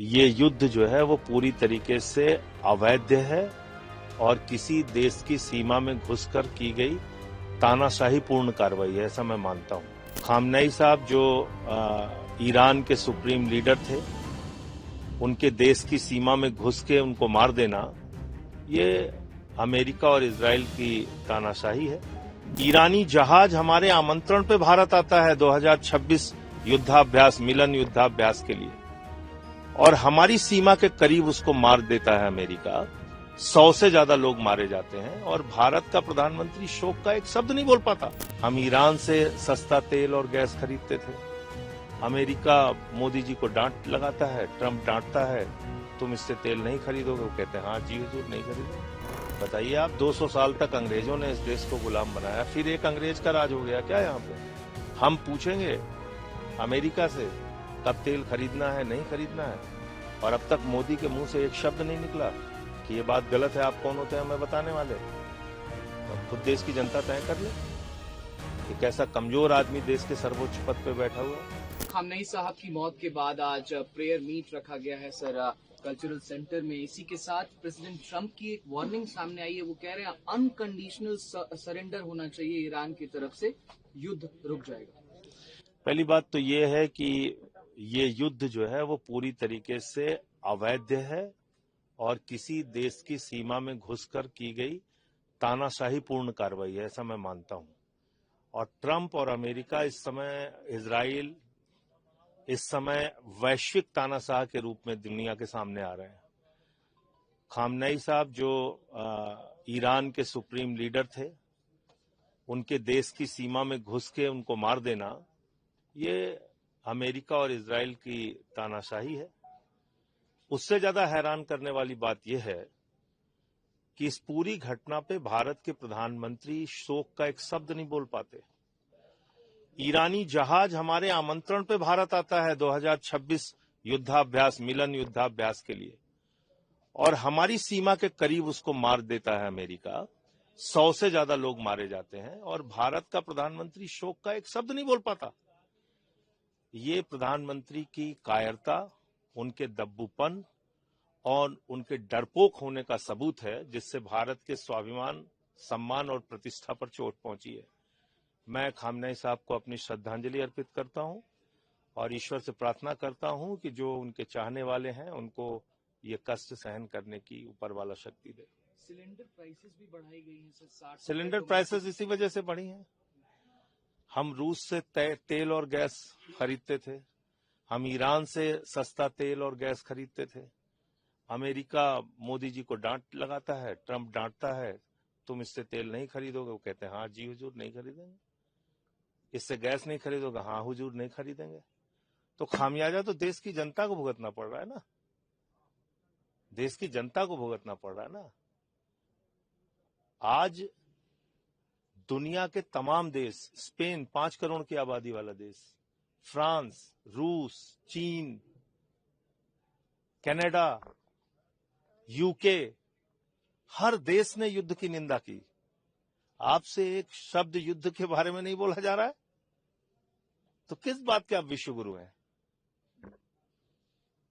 ये युद्ध जो है वो पूरी तरीके से अवैध है और किसी देश की सीमा में घुसकर की गई तानाशाही पूर्ण कार्रवाई है, ऐसा मैं मानता हूं। खामनेई साहब जो ईरान के सुप्रीम लीडर थे, उनके देश की सीमा में घुस के उनको मार देना, ये अमेरिका और इजराइल की तानाशाही है। ईरानी जहाज हमारे आमंत्रण पे भारत आता है 2026 युद्धाभ्यास, मिलन युद्धाभ्यास के लिए, और हमारी सीमा के करीब उसको मार देता है अमेरिका। 100 से ज्यादा लोग मारे जाते हैं और भारत का प्रधानमंत्री शोक का एक शब्द नहीं बोल पाता। हम ईरान से सस्ता तेल और गैस खरीदते थे। अमेरिका मोदी जी को डांट लगाता है, ट्रंप डांटता है, तुम इससे तेल नहीं खरीदोगे। वो कहते हैं हाँ जी हुजूर, नहीं खरीदोगे। बताइए आप, 200 साल तक अंग्रेजों ने इस देश को गुलाम बनाया, फिर एक अंग्रेज का राज हो गया क्या यहाँ पे? हम पूछेंगे अमेरिका से कब तेल खरीदना है, नहीं खरीदना है, और अब तक मोदी के मुंह से एक शब्द नहीं निकला कि ये बात गलत है। आप कौन होते हैं हमें बताने वाले? तो खुद देश की जनता तय कर ले कि कैसा कमजोर आदमी देश के सर्वोच्च पद पे बैठा हुआ है। खामनेई साहब की मौत के बाद आज प्रेयर मीट रखा गया है सर कल्चरल सेंटर में। इसी के साथ प्रेसिडेंट ट्रंप की एक वार्निंग सामने आई है। वो कह रहे हैं अनकंडीशनल सरेंडर होना चाहिए ईरान की तरफ से, युद्ध रुक जाएगा। पहली बात तो ये है कि ये युद्ध जो है वो पूरी तरीके से अवैध है और किसी देश की सीमा में घुसकर की गई तानाशाही पूर्ण कार्रवाई है, ऐसा मैं मानता हूं। और ट्रंप और अमेरिका इस समय, इजराइल इस समय वैश्विक तानाशाह के रूप में दुनिया के सामने आ रहे हैं। खामनेई साहब जो ईरान के सुप्रीम लीडर थे, उनके देश की सीमा में घुस के उनको मार देना, ये अमेरिका और इजराइल की तानाशाही है। उससे ज्यादा हैरान करने वाली बात यह है कि इस पूरी घटना पे भारत के प्रधानमंत्री शोक का एक शब्द नहीं बोल पाते। ईरानी जहाज हमारे आमंत्रण पे भारत आता है 2026 युद्धाभ्यास, मिलन युद्धाभ्यास के लिए, और हमारी सीमा के करीब उसको मार देता है अमेरिका। 100 से ज्यादा लोग मारे जाते हैं और भारत का प्रधानमंत्री शोक का एक शब्द नहीं बोल पाता। ये प्रधानमंत्री की कायरता, उनके दब्बूपन और उनके डरपोक होने का सबूत है, जिससे भारत के स्वाभिमान, सम्मान और प्रतिष्ठा पर चोट पहुंची है। मैं खामनेई साहब को अपनी श्रद्धांजलि अर्पित करता हूं और ईश्वर से प्रार्थना करता हूं कि जो उनके चाहने वाले हैं उनको ये कष्ट सहन करने की ऊपर वाला शक्ति दे। सिलेंडर प्राइसेस भी बढ़ाई गई हैं सर, 60। सिलेंडर प्राइसेस इसी वजह से बढ़ी हैं। हम रूस से तेल और गैस खरीदते थे, हम ईरान से सस्ता तेल और गैस खरीदते थे। अमेरिका मोदी जी को डांट लगाता है, ट्रंप डांटता है, तुम इससे तेल नहीं खरीदोगे। वो कहते हैं हाँ जी हुजूर, नहीं खरीदेंगे। इससे गैस नहीं खरीदोगे? हाँ हुजूर, नहीं खरीदेंगे। तो खामियाजा तो देश की जनता को भुगतना पड़ रहा है ना, देश की जनता को भुगतना पड़ रहा है ना। आज दुनिया के तमाम देश, स्पेन 5 करोड़ की आबादी वाला देश, फ्रांस, रूस, चीन, कनाडा, यूके, हर देश ने युद्ध की निंदा की। आपसे एक शब्द युद्ध के बारे में नहीं बोला जा रहा है, तो किस बात के आप विश्व गुरु हैं?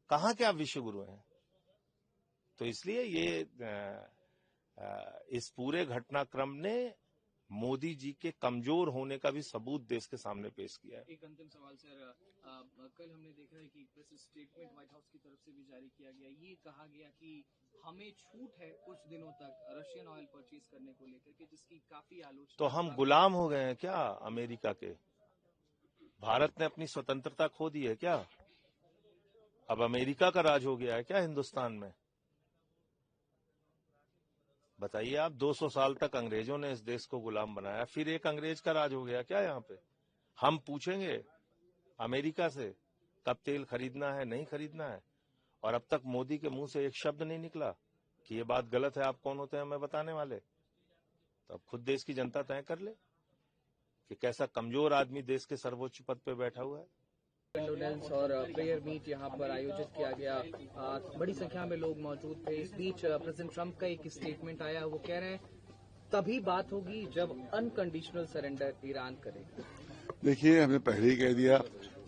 कहां के आप विश्व गुरु हैं? तो इसलिए ये इस पूरे घटनाक्रम ने मोदी जी के कमजोर होने का भी सबूत देश के सामने पेश किया है। एक अंतिम सवाल सर, कल हमने देखा है कि प्रेस स्टेटमेंट व्हाइट हाउस की तरफ से भी जारी किया गया। ये कहा गया कि हमें छूट है कुछ दिनों तक रशियन ऑयल परचेज करने को लेकर के, जिसकी काफी आलोचना। तो हम गुलाम हो गए हैं क्या अमेरिका के? भारत ने अपनी स्वतंत्रता खो दी है क्या? अब अमेरिका का राज हो गया है क्या हिंदुस्तान में? बताइए आप, 200 साल तक अंग्रेजों ने इस देश को गुलाम बनाया, फिर एक अंग्रेज का राज हो गया क्या यहाँ पे? हम पूछेंगे अमेरिका से कब तेल खरीदना है, नहीं खरीदना है, और अब तक मोदी के मुंह से एक शब्द नहीं निकला कि ये बात गलत है। आप कौन होते हैं हमें बताने वाले? तो अब खुद देश की जनता तय कर ले कि कैसा कमजोर आदमी देश के सर्वोच्च पद पे बैठा हुआ है। कंडोलेंस और प्रेयर मीट यहाँ पर आयोजित किया गया। बड़ी संख्या में लोग मौजूद थे। इस बीच प्रेसिडेंट ट्रंप का एक स्टेटमेंट आया। वो कह रहे हैं तभी बात होगी जब अनकंडीशनल सरेंडर ईरान करेगा। देखिए, हमने पहले ही कह दिया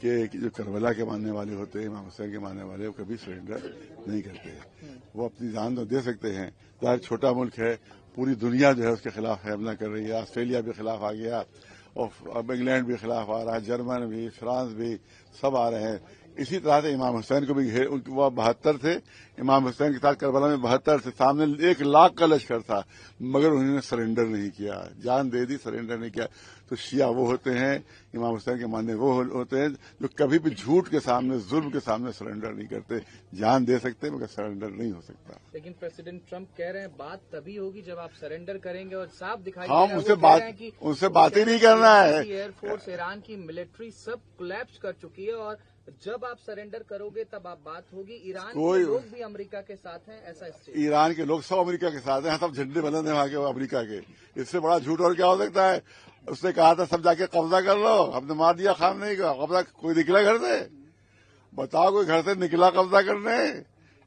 कि जो करबला के मानने वाले होते हैं, इमाम हुसैन के मानने वाले, वो कभी सरेंडर नहीं करते हैं। वो अपनी जान तो दे सकते हैं, ज़ाहिर छोटा मुल्क है, पूरी दुनिया जो है उसके खिलाफ हमला कर रही है। ऑस्ट्रेलिया भी खिलाफ आ गया और अब इंग्लैंड भी खिलाफ आ रहा है, जर्मन भी, फ्रांस भी, सब आ रहे हैं। इसी तरह से इमाम हुसैन को भी वो 72 थे, इमाम हुसैन के साथ करबला में 72 थे, सामने 1 लाख का लश्कर था, मगर उन्होंने सरेंडर नहीं किया, जान दे दी, सरेंडर नहीं किया। तो शिया वो होते हैं, इमाम हुसैन के मानने वो होते हैं जो कभी भी झूठ के सामने, जुल्म के सामने सरेंडर नहीं करते। जान दे सकते मगर सरेंडर नहीं हो सकता। लेकिन प्रेसिडेंट ट्रंप कह रहे हैं बात तभी होगी जब आप सरेंडर करेंगे, और साफ दिखाई हाँ, दे रहा है उनसे बात ही नहीं करना है। एयरफोर्स, ईरान की मिलिट्री सब कोलैप्स कर चुकी है, और जब आप सरेंडर करोगे तब आप बात होगी। ईरान के लोग भी अमेरिका के साथ हैं, ऐसा ईरान के लोग सब अमेरिका के साथ हैं, सब झंडे बंधे हैं वहां के अमेरिका के। इससे बड़ा झूठ और क्या हो सकता है। उसने कहा था सब जाके कब्जा कर लो, हमने मार दिया खामनेई का। कब्जा कोई निकला घर से? बताओ कोई घर से निकला कब्जा करने?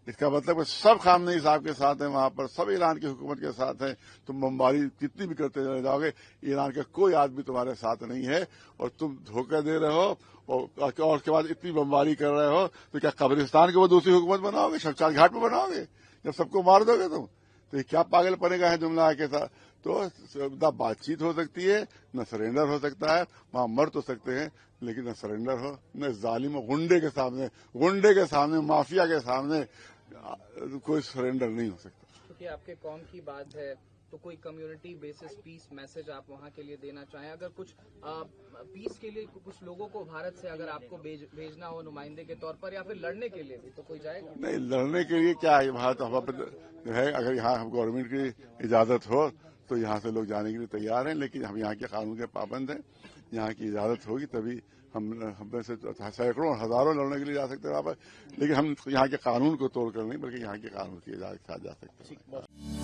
इसका मतलब सब खामनेई साहब के साथ हैं वहां पर, सब ईरान की हुकूमत के साथ हैं। तुम बमबारी कितनी भी करते चले जाओगे, ईरान का कोई आदमी तुम्हारे साथ नहीं है, और तुम धोखा दे रहे हो और उसके बाद इतनी बमबारी कर रहे हो। तो क्या कब्रिस्तान के वो दूसरी हुकूमत बनाओगे, शमशान घाट पर बनाओगे जब सबको मार दोगे तुम? तो ये क्या पागल पड़ेगा है जुमला के साथ। तो न बातचीत हो सकती है, न सरेंडर हो सकता है। वहां मर तो सकते हैं लेकिन न सरेंडर हो, न जालिम गुंडे के सामने, माफिया के सामने कोई सरेंडर नहीं हो सकता। क्योंकि आपके कौम की बात है, तो कोई कम्युनिटी बेसिस पीस मैसेज आप वहाँ के लिए देना चाहें? अगर कुछ पीस के लिए कुछ लोगों को भारत से अगर आपको भेजना हो नुमाइंदे के तौर पर, या फिर लड़ने के लिए भी, तो कोई जाएगा? नहीं, लड़ने के लिए क्या है, वहाँ तो हम है, अगर यहाँ गवर्नमेंट की इजाजत हो तो यहाँ से लोग जाने के लिए तैयार हैं, लेकिन हम यहाँ के कानून के पाबंद हैं। यहाँ की इजाजत होगी तभी हम में से सैकड़ों हजारों लड़ने के लिए जा सकते हैं वहाँ पर, लेकिन हम यहाँ के कानून को तोड़कर नहीं, बल्कि यहाँ के कानून की इजाजत के साथ जा सकते हैं।